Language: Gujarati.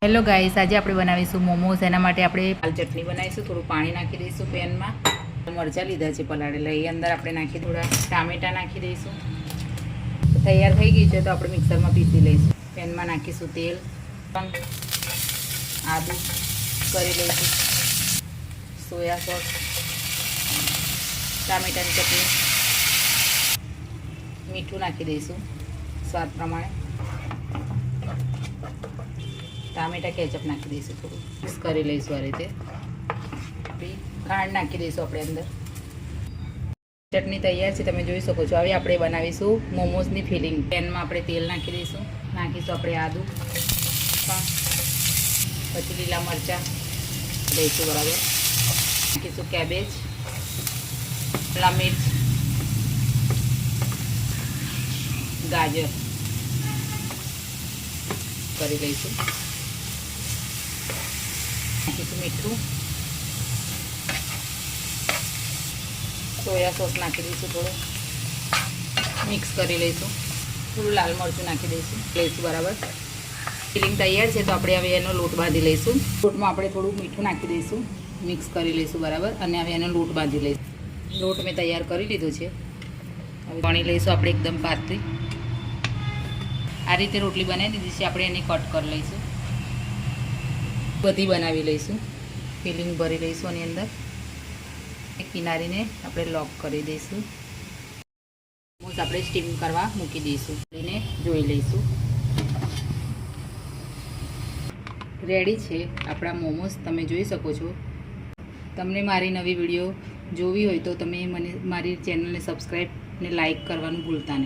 હેલો ગાઈસ, આજે આપણે બનાવીશું મોમોઝ। એના માટે આપણે લાલ ચટણી બનાવીશું। થોડું પાણી નાખી દઈશું પેનમાં। મરચાં લીધા છે પલાળેલા, એ અંદર આપણે નાખી થોડા ટામેટાં નાખી દઈશું। તૈયાર થઈ ગઈ છે તો આપણે મિક્સરમાં પીસી લઈશું। પેનમાં નાખીશું તેલ, આદુ કરી લઈશું, સોયા સોસ, ટામેટાની ચટણી, મીઠું નાખી દઈશું સ્વાદ પ્રમાણે, ટામેટા કેચઅપ નાખી દઈશું, થોડું મિક્સ કરી લઈશું। આ રીતે ખાંડ નાખી દઈશું આપણે અંદર। ચટણી તૈયાર છે, તમે જોઈ શકો છો। હવે આપણે બનાવીશું મોમોઝની ફિલિંગ। પેનમાં આપણે તેલ નાખી દઈશું, નાખીશું આપણે આદુ, પછી લીલા મરચાં દઈશું બરાબર, નાખીશું કેબેજ, શિમલા મિર્ચ, ગાજર કરી લઈશું, નાખીશું મીઠું, સોયા સોસ નાખી દઈશું, થોડું મિક્સ કરી લઈશું, થોડું લાલ મરચું નાખી દઈશું બરાબર। ફિલિંગ તૈયાર છે તો આપણે હવે એનો લોટ બાંધી લઈશું। લોટમાં આપણે થોડું મીઠું નાખી દઈશું, મિક્સ કરી લઈશું બરાબર, અને હવે એનો લોટ બાંધી લઈશું। લોટ મેં તૈયાર કરી લીધો છે। હવે વણી લઈશું આપણે એકદમ પાતળી। આ રીતે રોટલી બનાવી દીધી છે, આપણે એની કટ કરી લઈશું, બધી બનાવી લઈશું। ફિલિંગ ભરી લઈશું આની અંદર, એક કિનારીને આપણે લોક કરી દઈશું। મોમોઝ આપણે સ્ટીમ કરવા મૂકી દઈશું, એને જોઈ લઈશું। રેડી છે આપણા મોમોઝ, તમે જોઈ શકો છો। તમને મારી નવી વિડીયો જોવી હોય તો તમે મારી ચેનલને સબસ્ક્રાઈબ ને લાઈક કરવાનું ભૂલતા નહીં।